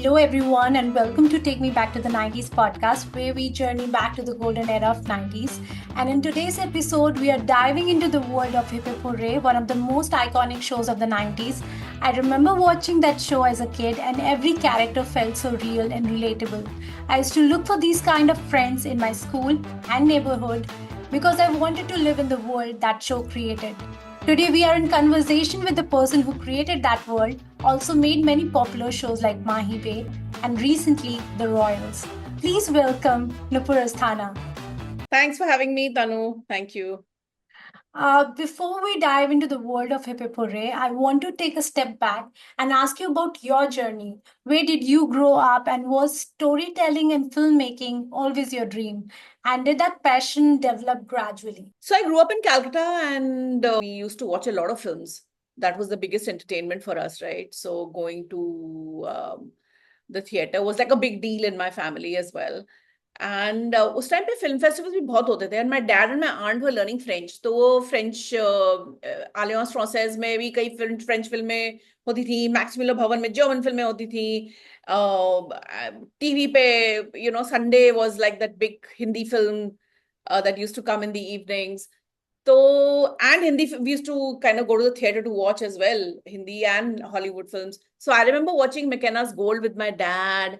Hello, everyone, and welcome to Take Me Back to the 90s podcast, where we journey back to the golden era of 90s. And in today's episode, we are diving into the world of Hip Hip Hurray, one of the most iconic shows of the 90s. I remember watching that show as a kid, and every character felt so real and relatable. I used to look for these kind of friends in my school and neighborhood because I wanted to live in the world that show created. Today, we are in conversation with the person who created that world, also made many popular shows like Mahi Way, and recently, The Royals. Please welcome Nupur Asthana. Thanks for having me, Tanu. Thank you. Before we dive into the world of Hip Hip Hurray, I want to take a step back and ask you about your journey. Where did you grow up, and was storytelling and filmmaking always your dream? And did that passion develop gradually? So I grew up in Calcutta and we used to watch a lot of films. That was the biggest entertainment for us, right? So going to the theater was like a big deal in my family as well. And उस time पे film festivals भी बहुत होते थे, and my dad and my aunt were learning French. तो वो French Alliance Française में भी कई फ्रेंच फिल्में होती थी, मैक्स मिलर भवन में जर्मन फिल्में होती थी, टीवी पे Sunday was like that big Hindi film that used to come in the evenings. So, and Hindi, we used to kind of go to the theater to watch as well, Hindi and Hollywood films. So I remember watching McKenna's Gold with my dad,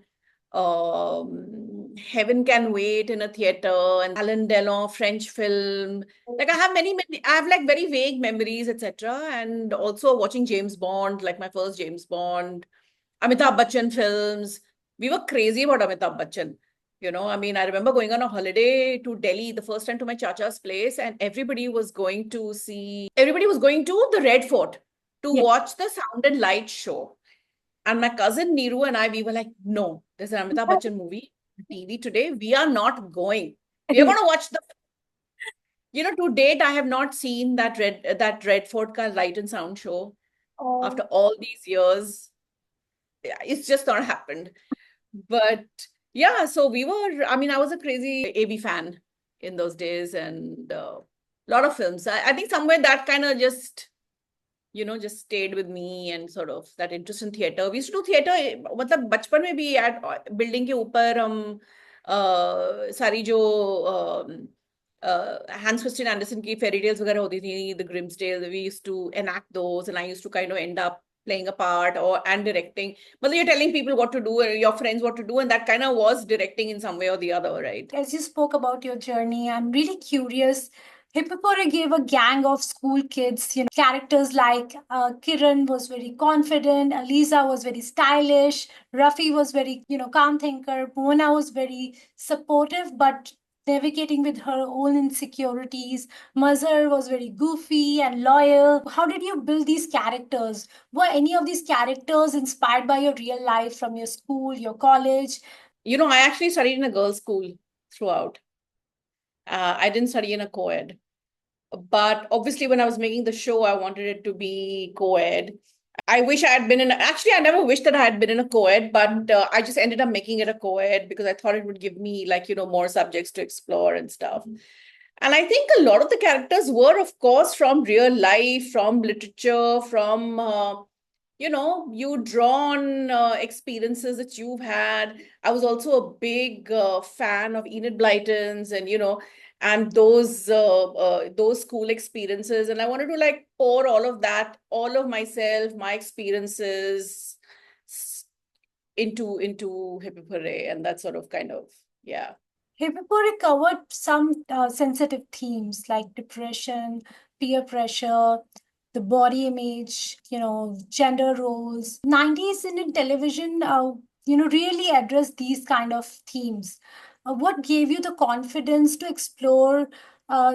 Heaven Can Wait in a theater, and Alain Delon French film. Like I have I have like very vague memories, etc. And also watching James Bond, like my first James Bond, Amitabh Bachchan films. We were crazy about Amitabh Bachchan. I remember going on a holiday to Delhi the first time to my chacha's place, and everybody was going to the Red Fort to watch the Sound and Light show. And my cousin Neeru and I, we were like, no, there's an Amitabh Bachchan movie on TV today. We are not going. We are going to watch to date, I have not seen that Red Fort ka Light and Sound show. After all these years. Yeah, it's just not happened. But yeah, so I was a crazy AV fan in those days, and a lot of films. I think somewhere that kind of just stayed with me, and sort of that interest in theater. We used to do theater, मतलब बचपन में भी at building के ऊपर हम सारी जो Hans Christian Andersen की fairy tales वगैरह होती थी, the Grimm's Tales, we used to enact those, and I used to kind of end up playing a part and directing. But you're telling people what to do, or your friends what to do, and that kind of was directing in some way or the other, right? As you spoke about your journey, I'm really curious. Hip Hip Hurray gave a gang of school kids, characters like Kiran was very confident, Aliza was very stylish, Rafi was very, calm thinker, Mona was very supportive but navigating with her own insecurities. Mazhar was very goofy and loyal. How did you build these characters? Were any of these characters inspired by your real life from your school, your college? I actually studied in a girls' school throughout. I didn't study in a co-ed. But obviously, when I was making the show, I wanted it to be co-ed. I wish I had been actually, I never wished that I had been in a co-ed, but I just ended up making it a co-ed because I thought it would give me more subjects to explore and stuff. And I think a lot of the characters were, of course, from real life, from literature, from, you draw on experiences that you've had. I was also a big fan of Enid Blyton's and those school experiences. And I wanted to pour all of that, all of myself, my experiences into Hip Hip Hurray, and that sort of kind of, yeah. Hip Hip Hurray covered some sensitive themes like depression, peer pressure, the body image, gender roles. 90s Indian television, really addressed these kind of themes. What gave you the confidence to explore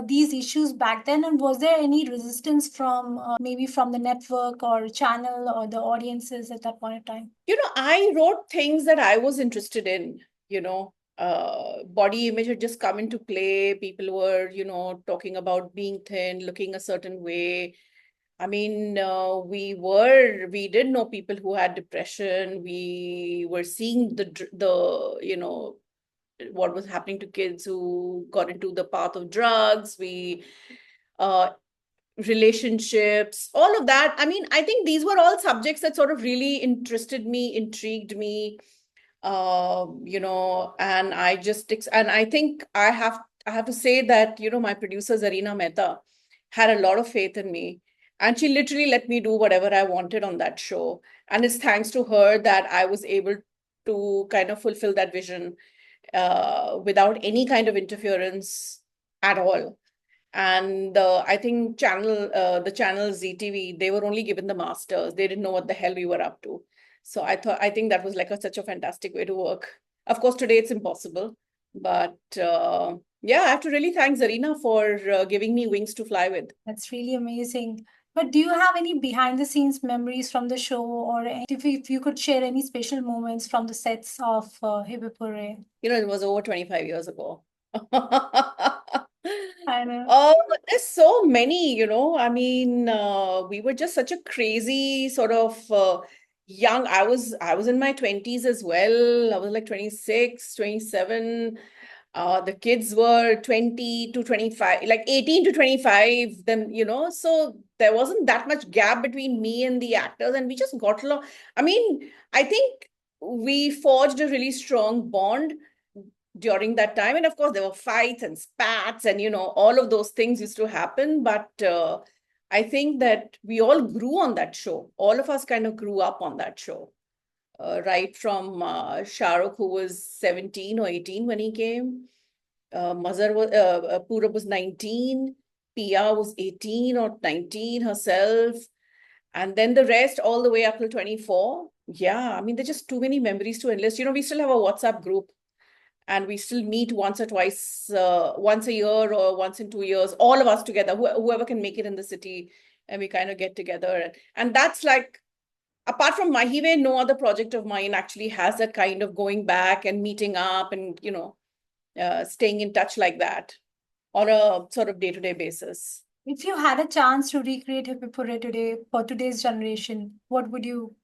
these issues back then? And was there any resistance from maybe from the network or channel or the audiences at that point in time? I wrote things that I was interested in, body image had just come into play. People were, talking about being thin, looking a certain way. I mean, we did know people who had depression. We were seeing what was happening to kids who got into the path of drugs. Relationships, all of that. I mean, I think these were all subjects that sort of really interested me, intrigued me. And I think I have to say that, my producer Zarina Mehta had a lot of faith in me, and she literally let me do whatever I wanted on that show. And it's thanks to her that I was able to kind of fulfill that vision without any kind of interference at all. And I think the channel Zee TV, they were only given the masters. They didn't know what the hell we were up to. So I think that was like such a fantastic way to work. Of course, today it's impossible, but yeah, I have to really thank Zarina for giving me wings to fly with. That's really amazing. But do you have any behind the scenes memories from the show, or if you could share any special moments from the sets of Hip Hip Hurray? It was over 25 years ago. I know. Oh, there's so many, I mean, we were just such a crazy sort of young. I was in my 20s as well. I was like 26, 27. The kids were 20 to 25, like 18 to 25. Then, so there wasn't that much gap between me and the actors, and we just got along. I mean, I think we forged a really strong bond during that time. And of course, there were fights and spats, and all of those things used to happen. But I think that we all grew on that show. All of us kind of grew up on that show, right from Shah Rukh, who was 17 or 18 when he came. Purab was 19. Pia was 18 or 19 herself. And then the rest all the way up till 24. Yeah, I mean, there's just too many memories to enlist. We still have a WhatsApp group, and we still meet once or twice, once a year or once in 2 years, all of us together, whoever can make it in the city, and we kind of get together. And that's like, apart from Mahi Way, no other project of mine actually has that kind of going back and meeting up and, staying in touch like that on a sort of day-to-day basis. If you had a chance to recreate Hip Hip Hurray today for today's generation, what would you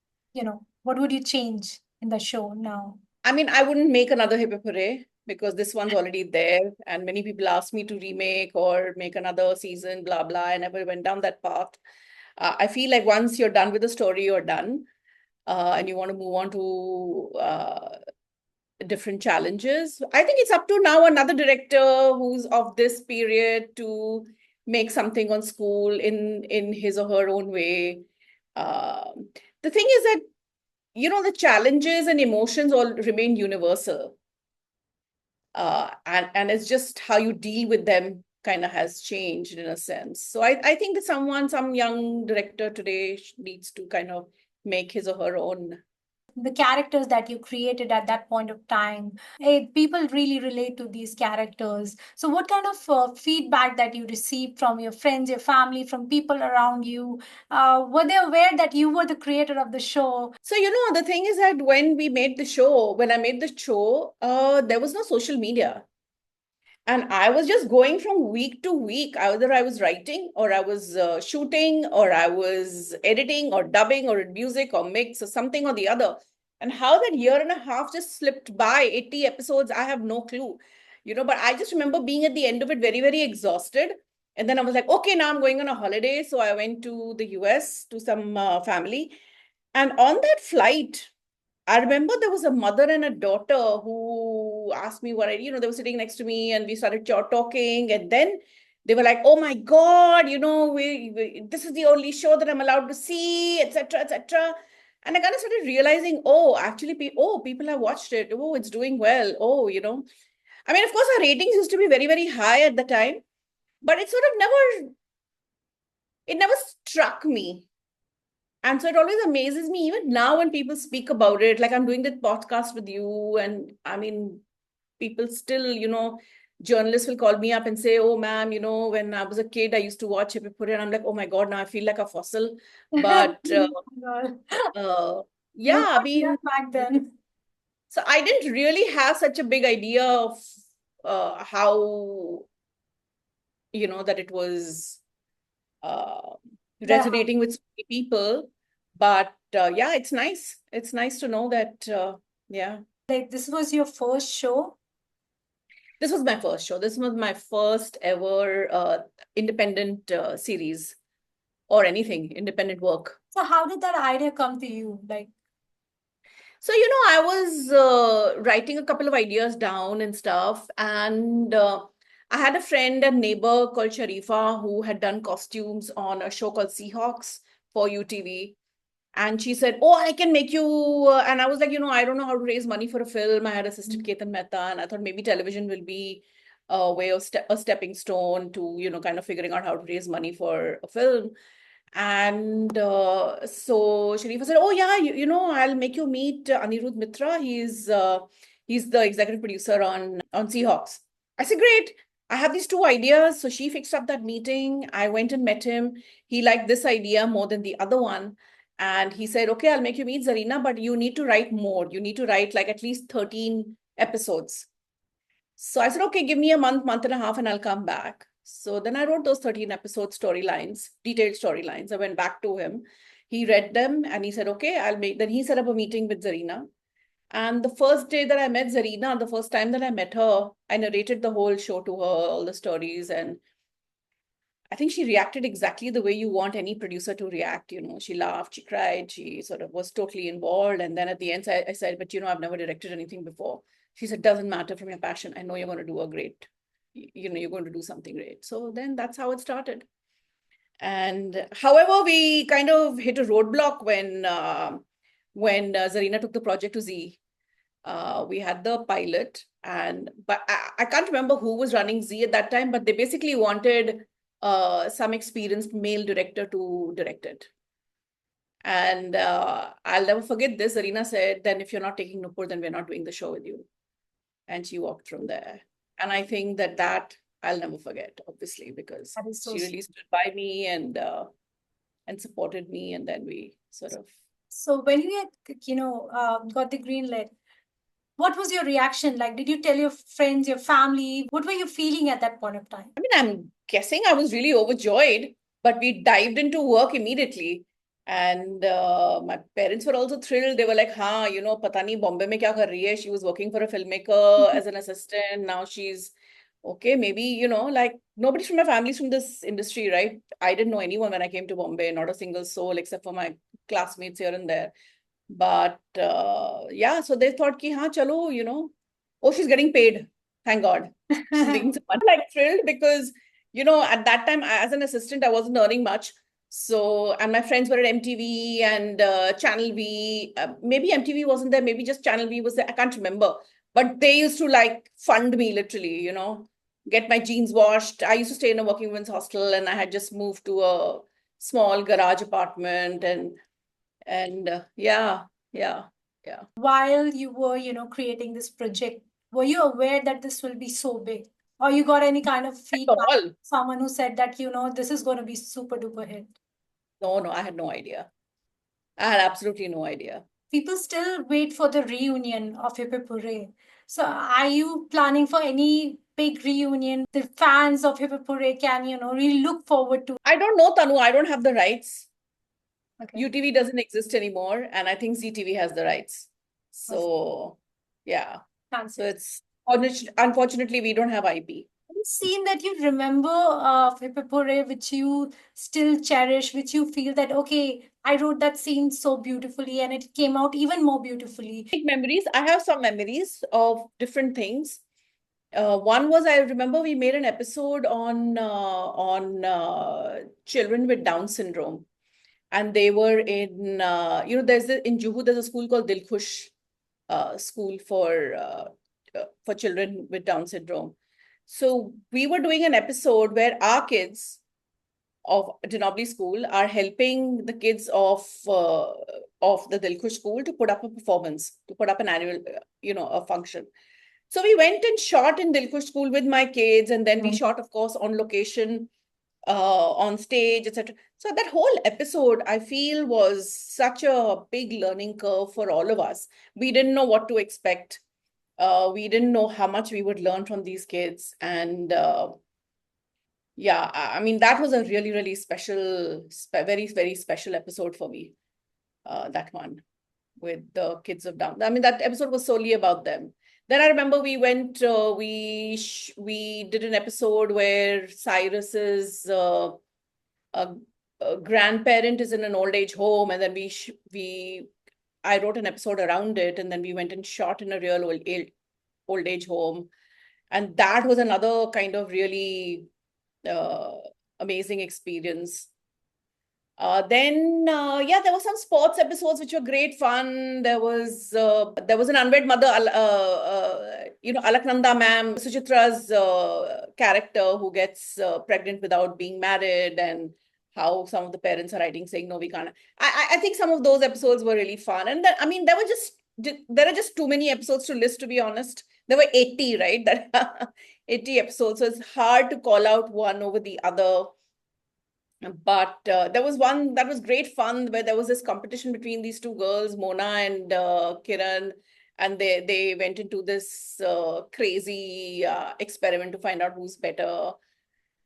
change in the show now? I mean, I wouldn't make another Hip Hip Hurray because this one's already there. And many people asked me to remake or make another season, blah, blah. I never went down that path. I feel like once you're done with the story, you're done. And you want to move on to different challenges. I think it's up to now another director who's of this period to make something on school in his or her own way. The thing is that, the challenges and emotions all remain universal. And it's just how you deal with them kind of has changed in a sense. So I think that some young director today needs to kind of make his or her own. The characters that you created at that point of time, people really relate to these characters. So what kind of feedback that you received from your friends, your family, from people around you? Were they aware that you were the creator of the show? So, the thing is that when I made the show, there was no social media. And I was just going from week to week. Either I was writing, or I was shooting, or I was editing, or dubbing, or music, or mix, or something or the other. And how that year and a half just slipped by, 80 episodes, I have no clue. But I just remember being at the end of it very, very exhausted. And then I was like, okay, now I'm going on a holiday. So I went to the US to some family. And on that flight, I remember there was a mother and a daughter who asked me they were sitting next to me, and we started talking. And then they were like, oh my God, this is the only show that I'm allowed to see, etc., etc. And I kind of started realizing, oh, actually, people have watched it. Oh, it's doing well. Oh, I mean, of course, our ratings used to be very, very high at the time, but it sort of never struck me. And so it always amazes me, even now when people speak about it, like I'm doing the podcast with you. And I mean, people still, journalists will call me up and say, oh, ma'am, when I was a kid, I used to watch Hip Hip Hurray. And I'm like, oh my God, now I feel like a fossil. But You yeah, I were young mean, back then. so I didn't really have such a big idea of how, that it was uh, The, resonating with so many people. But yeah, it's nice. It's nice to know that, yeah. like, this was your first show? This was my first show. This was my first ever independent series or anything, independent work. So how did that idea come to you? Like, So, I was writing a couple of ideas down and stuff. And I had a friend and neighbor called Sharifa who had done costumes on a show called Seahawks for UTV. And she said, "Oh, I can make you." And I was like, I don't know how to raise money for a film. I had assisted Ketan Mehta, and I thought maybe television will be a way of a stepping stone to, kind of figuring out how to raise money for a film. And so Sharifa said, "Oh yeah, I'll make you meet Anirudh Mitra. He's the executive producer on Seahawks." I said, "Great. I have these two ideas." So she fixed up that meeting. I went and met him. He liked this idea more than the other one. And he said, "Okay, I'll make you meet Zarina, but you need to write more. You need to write like at least 13 episodes." So I said, "Okay, give me a month and a half, and I'll come back." So then I wrote those 13 episode storylines, detailed storylines. I went back to him. He read them and he said, "Okay, I'll make." Then he set up a meeting with Zarina. And the first day that I met Zarina, the first time that I met her, I narrated the whole show to her, all the stories. And I think she reacted exactly the way you want any producer to react. She laughed, she cried, she sort of was totally involved. And then at the end, I said, "But I've never directed anything before." She said, "Doesn't matter from your passion. I know you're going to do a great, you're going to do something great." So then that's how it started. And however, we kind of hit a roadblock when Zarina took the project to Zee. We had the pilot, but I can't remember who was running Zee at that time, but they basically wanted some experienced male director to direct it. And I'll never forget this. Zarina said, "Then if you're not taking Nupur, then we're not doing the show with you." And she walked from there. And I think that I'll never forget, obviously, because That is so she really sweet. stood by me and supported me. And then we sort of. So when you had, got the green light, what was your reaction like? Did you tell your friends, your family? What were you feeling at that point of time? I mean, I'm guessing I was really overjoyed, but we dived into work immediately. And my parents were also thrilled. They were like, "Ha, pata nahi Bombay mein kya kar rahi hai?" She was working for a filmmaker as an assistant. Now she's okay. Maybe, like nobody from my family's from this industry, right? I didn't know anyone when I came to Bombay, not a single soul except for my classmates here and there. But yeah, so they thought, ki, "Ha, chalo, oh, she's getting paid. Thank God." She's making some money. Like thrilled because, at that time as an assistant, I wasn't earning much. So, and my friends were at MTV and Channel V. Maybe MTV wasn't there, maybe just Channel V was there. I can't remember. But they used to like fund me literally, get my jeans washed. I used to stay in a working women's hostel and I had just moved to a small garage apartment and yeah, yeah, yeah. While you were, creating this project, were you aware that this will be so big? Or you got any kind of At feedback? all. Someone who said that, this is going to be super duper hit. No, I had no idea. I had absolutely no idea. People still wait for the reunion of Hip Hip Hurray. So are you planning for any big reunion? The fans of Hip Hip Hurray can, really look forward to. I don't know, Tanu. I don't have the rights. Okay. UTV doesn't exist anymore, and I think Zee TV has the rights. So, yeah. So it's unfortunately we don't have IP. Any scene that you remember of Hip Hip Hurray, which you still cherish, which you feel that, okay, I wrote that scene so beautifully and it came out even more beautifully? Big memories. I have some memories of different things. One was I remember we made an episode on children with Down syndrome, and they were in in Juhu there's a school called Dilkhush school for children with Down syndrome. So we were doing an episode where our kids of Denobli school are helping the kids of the Dilkhush school to put up a performance, to put up an annual, a function. So we went and shot in Dilkhush school with my kids, and then we shot, of course, on location, on stage, etc. So that whole episode, I feel, was such a big learning curve for all of us. We didn't know what to expect. We didn't know how much we would learn from these kids. And yeah, I mean, that was a really, really special, very, very special episode for me. That one with the kids of Down. I mean, that episode was solely about them. Then I remember we went, we did an episode where Cyrus's a grandparent is in an old age home, and then I wrote an episode around it, and then we went and shot in a real old age home. And that was another kind of really uh, amazing experience. Yeah, there were some sports episodes which were great fun. There was an unwed mother, Alaknanda ma'am, Suchitra's character who gets pregnant without being married, and how some of the parents are writing saying no, we can't. I think some of those episodes were really fun, and I mean there are just too many episodes to list, to be honest. There were 80, right? That 80 episodes, so it's hard to call out one over the other. But there was one that was great fun where there was this competition between these two girls, Mona and Kiran, and they went into this crazy experiment to find out who's better.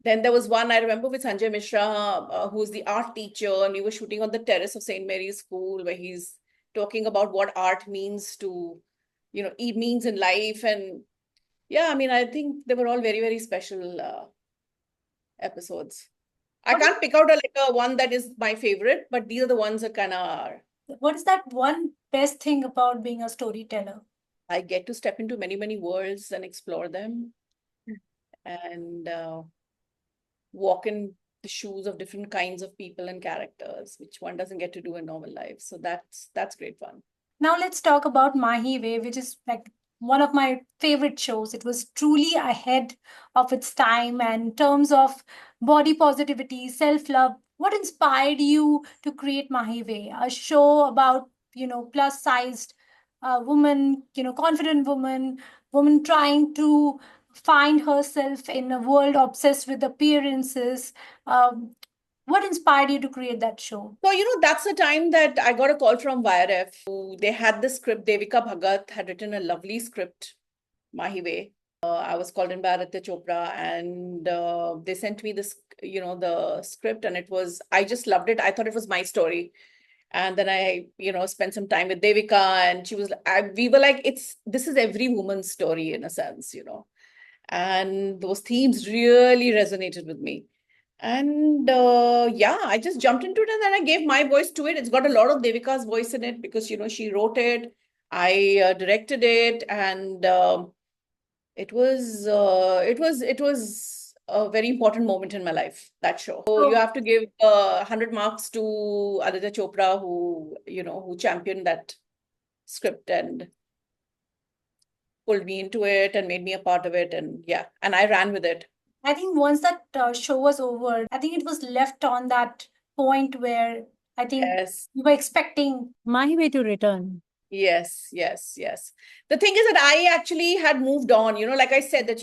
Then there was one I remember with Sanjay Mishra, who's the art teacher, and we were shooting on the terrace of St. Mary's School, where he's talking about what art means to, it means in life. And yeah, I mean, I think they were all very, very special episodes. I can't pick out a one that is my favorite, but these are the ones that kind of are. What is that one best thing about being a storyteller? I get to step into many, many worlds and explore them, and walk in the shoes of different kinds of people and characters, which one doesn't get to do in normal life. So that's great fun. Now let's talk about Mahi Way, which is like one of my favorite shows. It was truly ahead of its time, and in terms of body positivity, self-love. What inspired you to create Mahi Way, a show about, plus-sized woman, confident woman trying to find herself in a world obsessed with appearances. What inspired you to create that show? So, that's the time that I got a call from YRF. They had the script. Devika Bhagat had written a lovely script, Mahi Way. I was called in by Aditya Chopra, and they sent me this, the script, and I just loved it. I thought it was my story. And then I, spent some time with Devika, and we were like, this is every woman's story in a sense, and those themes really resonated with me. And yeah, I just jumped into it, and then I gave my voice to it. It's got a lot of Devika's voice in it because, she wrote it. I directed it, and it was a very important moment in my life, that show. So you have to give 100 marks to Aditya Chopra, who championed that script and pulled me into it and made me a part of it. And yeah, and I ran with it. I think once that show was over, I think it was left on that point where I think you were expecting Mahi Way to return. Yes. The thing is that I actually had moved on, like I said that,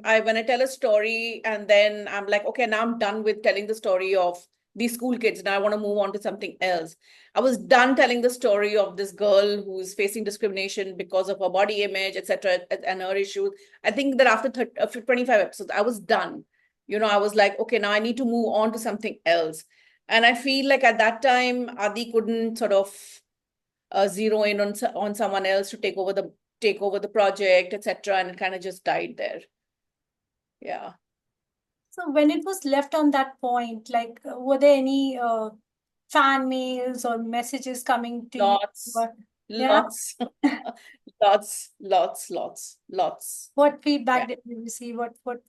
I when I tell a story and then I'm like, okay, now I'm done with telling the story of these school kids. Now I want to move on to something else. I was done telling the story of this girl who's facing discrimination because of her body image, etc., and her issues. I think that after 25 episodes, I was done. I was like, okay, now I need to move on to something else. And I feel like at that time, Adi couldn't sort of zero in on someone else to take over the project, etc., and it kind of just died there. Yeah. So when it was left on that point, like, were there any fan mails or messages coming to you? Lots. What feedback did you receive? What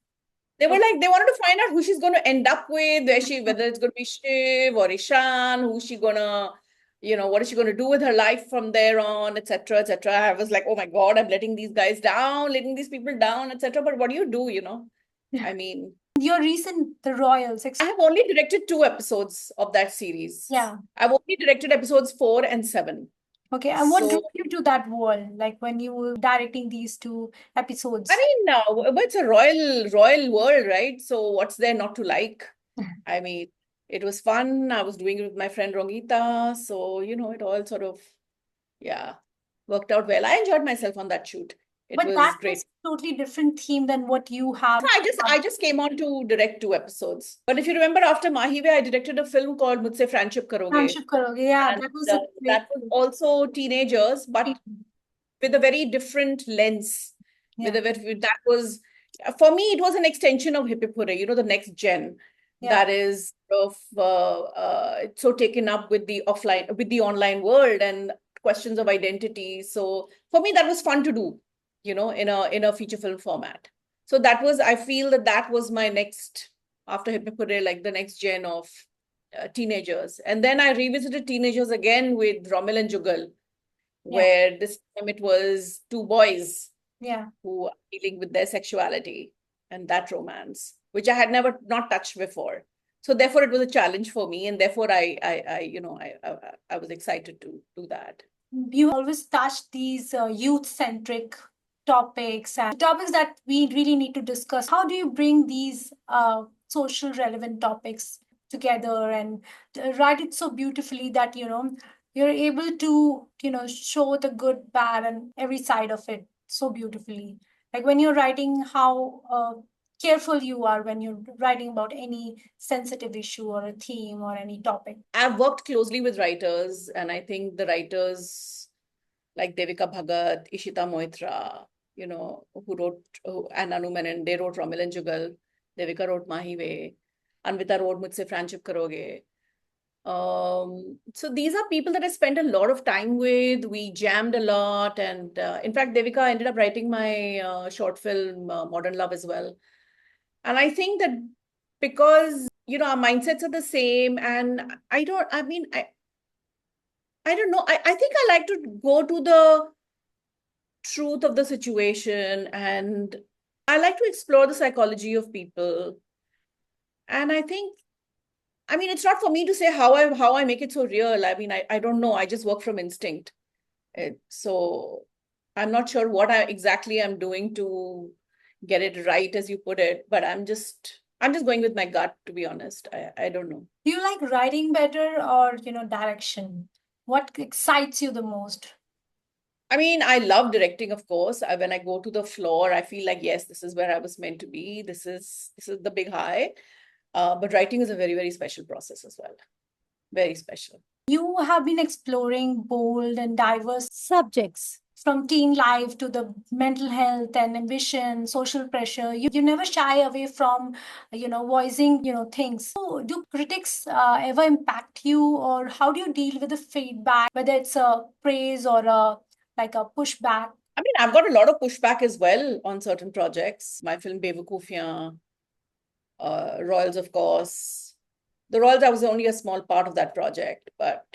they were like, they wanted to find out who she's going to end up with, whether it's going to be Shiv or Ishan, who's she going to, what is she going to do with her life from there on, etc., etc. I was like, oh my God, I'm letting these guys down, letting these people down, etc. But what do you do, I mean, your recent The Royals. I have only directed 2 episodes of that series. Yeah. I've only directed episodes 4 and 7. Okay, and what drew you to that world? Like when you were directing these 2 episodes? I mean, no, it's a royal world, right? So what's there not to like? I mean, it was fun. I was doing it with my friend Rongita. So, it all sort of, worked out well. I enjoyed myself on that shoot. But that was a totally different theme than what you have. I just came on to direct 2 episodes. But if you remember, after Mahi Way, I directed a film called Mujhse Fraaandship Karoge. Fraaandship Karoge, yeah. And that was also teenagers, but with a very different lens. Yeah. That was, for me, it was an extension of Hip Hip Hurray, the next gen. Yeah. That is so taken up with the online world, and questions of identity. So for me, that was fun to do, in a feature film format. So I feel that was my next, after Hip Hip Hurray, like the next gen of teenagers. And then I revisited teenagers again with Romil and Jugal, where this time it was two boys who are dealing with their sexuality and that romance, which I had never not touched before. So therefore, it was a challenge for me, and therefore, I was excited to do that. You always touch these youth-centric topics and topics that we really need to discuss. How do you bring these social relevant topics together and write it so beautifully that you're able to show the good, bad, and every side of it so beautifully? Like when you're writing, how careful you are when you're writing about any sensitive issue or a theme or any topic. I've worked closely with writers, and I think the writers like Devika Bhagat, Ishita Moitra, who wrote, and Anu Menon, they wrote Romil and Jugal. Devika wrote Mahi Way. Anvita wrote Mujhse Fraaandship Karoge. So these are people that I spent a lot of time with. We jammed a lot. And in fact, Devika ended up writing my short film, Modern Love, as well. And I think that because, our mindsets are the same, and I don't know. I think I like to go to the truth of the situation, and I like to explore the psychology of people. And I think, it's not for me to say how I make it so real. I don't know. I just work from instinct. So I'm not sure what exactly I'm doing to get it right, as you put it, but I'm just going with my gut, to be honest. I don't know. Do you like writing better or, direction? What excites you the most? I love directing, of course. When I go to the floor, I feel like, yes, this is where I was meant to be. This is the big high. But writing is a very, very special process as well. Very special. You have been exploring bold and diverse subjects, from teen life to the mental health and ambition, social pressure. You never shy away from, voicing, things. So do critics ever impact you, or how do you deal with the feedback, whether it's a praise or a pushback? I've got a lot of pushback as well on certain projects. My film Bewakoofiyaan, Royals, of course. The Royals, I was only a small part of that project, but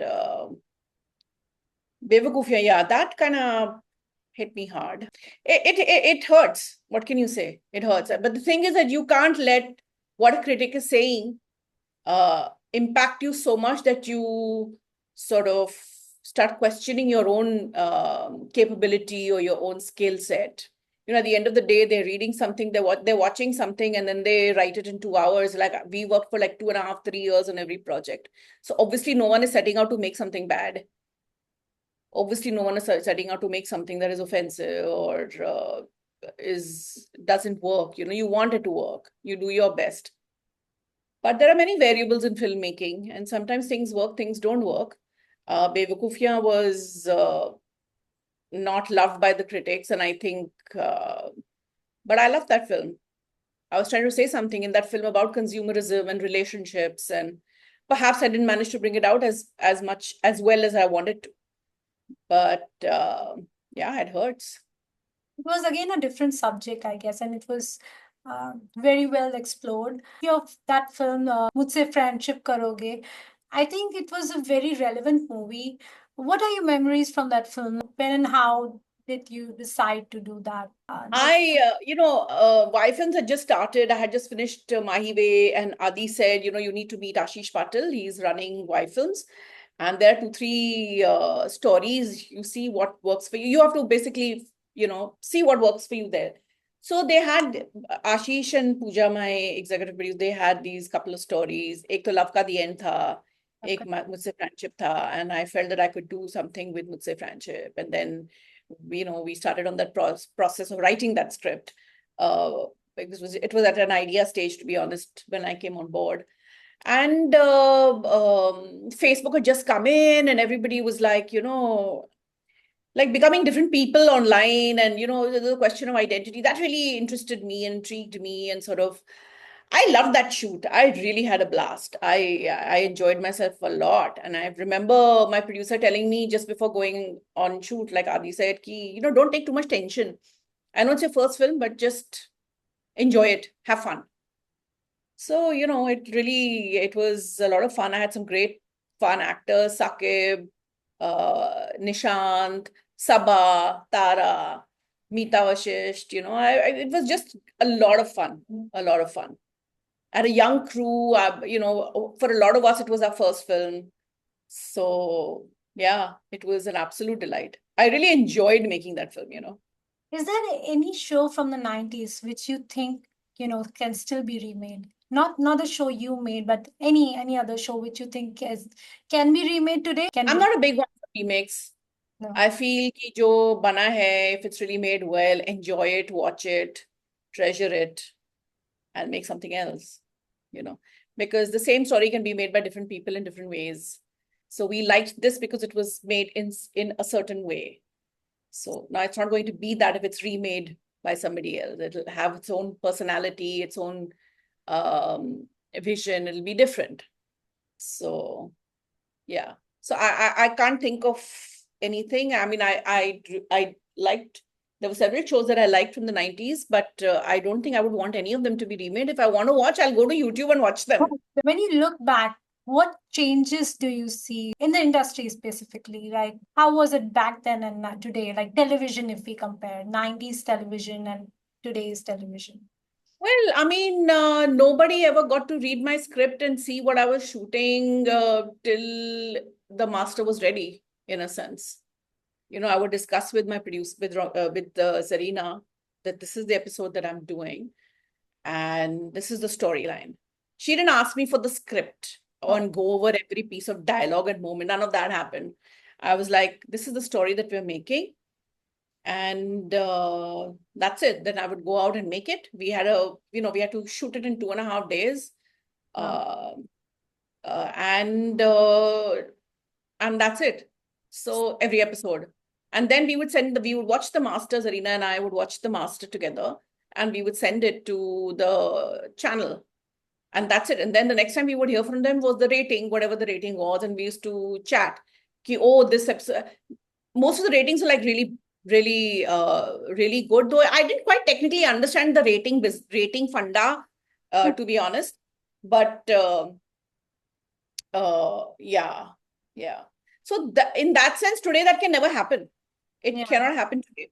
Bewakoofiyaan, yeah, that kind of hit me hard. It hurts. What can you say? It hurts. But the thing is that you can't let what a critic is saying impact you so much that you sort of start questioning your own capability or your own skill set. At the end of the day, they're reading something, they're watching something, and then they write it in 2 hours. Like we worked for like 2.5, 3 years on every project. So obviously no one is setting out to make something bad. Obviously no one is setting out to make something that is offensive or doesn't work. You want it to work. You do your best. But there are many variables in filmmaking, and sometimes things work, things don't work. Bewakoofiyaan was not loved by the critics, and I think, but I love that film. I was trying to say something in that film about consumerism and relationships, and perhaps I didn't manage to bring it out as much as well as I wanted to. But yeah, it hurts. It was again a different subject, I guess, and it was very well explored. Of that film, Mujhse Fraaandship Karoge, I think it was a very relevant movie. What are your memories from that film? When and how did you decide to do that? Y Films had just started. I had just finished Mahi Way, and Adi said, you need to meet Ashish Patil. He's running Y Films. And there are 2-3 stories. You see what works for you. You have to basically, see what works for you there. So they had Ashish and Pooja, my executive producer, they had these couple of stories. Ek to Love Ka the End tha, ek Mujhse Fraaandship tha, and I felt that I could do something with Mujhse Fraaandship. And then, we started on that process of writing that script. It was at an idea stage, to be honest, when I came on board. And Facebook had just come in, and everybody was like, like becoming different people online, and the question of identity that really interested me and intrigued me, and sort of I loved that shoot. I really had a blast. I enjoyed myself a lot. And I remember my producer telling me just before going on shoot, like Adi said, ki, don't take too much tension. I know it's your first film, but just enjoy it, have fun. So, it was a lot of fun. I had some great fun actors, Saqib, Nishant, Sabah, Tara, Meeta Vashisht, it was just a lot of fun, a lot of fun. At a young crew, for a lot of us, it was our first film. So, yeah, it was an absolute delight. I really enjoyed making that film. Is there any show from the 90s which you think, can still be remade? Not the show you made, but any other show which you think can be remade today? I'm not a big one for remakes. No. I feel ki jo bana hai, if it's really made well, enjoy it, watch it, treasure it, and make something else, because the same story can be made by different people in different ways. So we liked this because it was made in a certain way. So now it's not going to be that if it's remade by somebody else. It'll have its own personality, its own vision. It'll be different. So, yeah. So I can't think of anything. I mean, I liked, there were several shows that I liked from the 90s, but I don't think I would want any of them to be remade. If I want to watch, I'll go to YouTube and watch them. When you look back, what changes do you see in the industry specifically? Like, how was it back then and today? Like television, if we compare 90s television and today's television. Well, I mean, nobody ever got to read my script and see what I was shooting till the master was ready, in a sense. I would discuss with my producer, with Zarina, that this is the episode that I'm doing, and this is the storyline. She didn't ask me for the script and go over every piece of dialogue and moment. None of that happened. I was like, this is the story that we're making. And that's it. Then I would go out and make it. We had to shoot it in 2.5 days. And that's it. So every episode. And then we would watch the master, Zarina and I would watch the master together, and we would send it to the channel. And that's it. And then the next time we would hear from them was the rating, whatever the rating was. And we used to chat. This episode, most of the ratings were like really, really, really good. Though I didn't quite technically understand the rating funda, to be honest. But yeah. So in that sense, today that can never happen. It cannot happen today.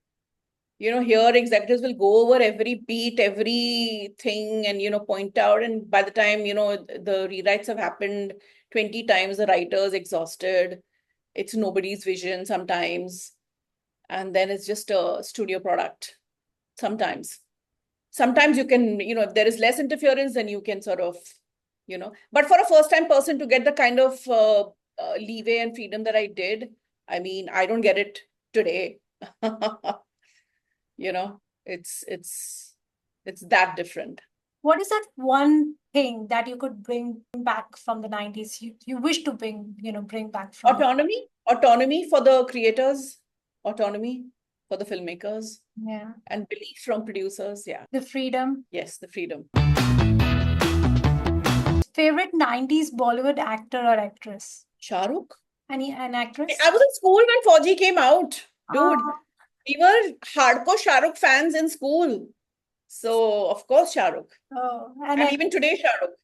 Here executives will go over every beat, everything, and point out. And by the time the rewrites have happened 20 times, the writer's exhausted. It's nobody's vision sometimes. And then it's just a studio product. Sometimes you can, if there is less interference, then you can sort of, but for a first-time person to get the kind of leeway and freedom that I did, I mean, I don't get it today. It's that different. What is that one thing that you could bring back from the 90s? You wish to bring back from autonomy for the creators, autonomy for the filmmakers, and belief from producers. The freedom. Yes, the freedom. Favorite 90s Bollywood actor or actress? Shah Rukh. An actress? I was in school when Fauji came out, dude. We were hardcore Shah Rukh fans in school. So, of course, Shah Rukh. And even today, Shah Rukh.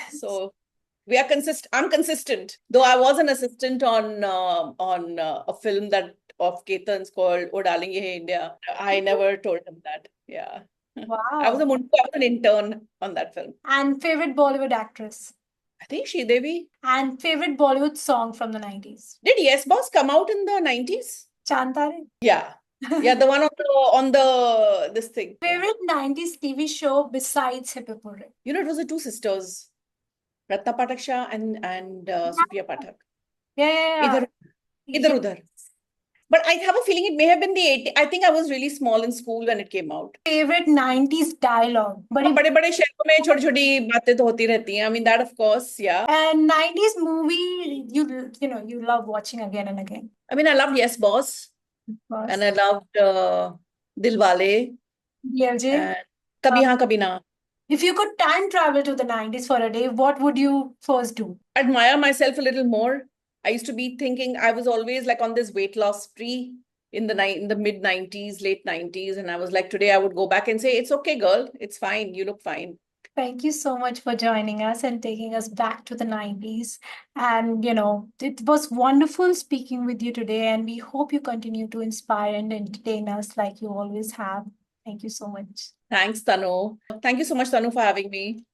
So, we are consistent. I'm consistent. Though I was an assistant on a film of Ketan's called Oh Darling Ye Hai India. I never told him that. Yeah. Wow. I was an intern on that film. And favorite Bollywood actress? I think Sridevi. And favorite Bollywood song from the 90s? Did Yes Boss come out in the 90s? Chand Tare? Yeah. Yeah, the one on the this thing. Favorite 90s TV show besides Hip Hip Hurray? It was the two sisters, Ratna Pathak Shah and Supriya Pathak. Yeah. Idhar udhar. But I have a feeling it may have been the 80s. I think I was really small in school when it came out. Favorite 90s dialogue? बड़े-बड़े शहरों में छोटी-छोटी बातें तो होती रहती हैं. I mean, that of course, yeah. And 90s movie you love watching again and again? I mean, I loved Yes Boss. And I loved Dilwale. DLJ. Kabhi Haan Kabhi Na. If you could time travel to the 90s for a day, what would you first do? Admire myself a little more. I used to be thinking I was always like on this weight loss spree in the mid 90s, late 90s. And I was like, today I would go back and say, it's okay, girl. It's fine. You look fine. Thank you so much for joining us and taking us back to the 90s. And, it was wonderful speaking with you today. And we hope you continue to inspire and entertain us like you always have. Thank you so much. Thanks, Tanu. Thank you so much, Tanu, for having me.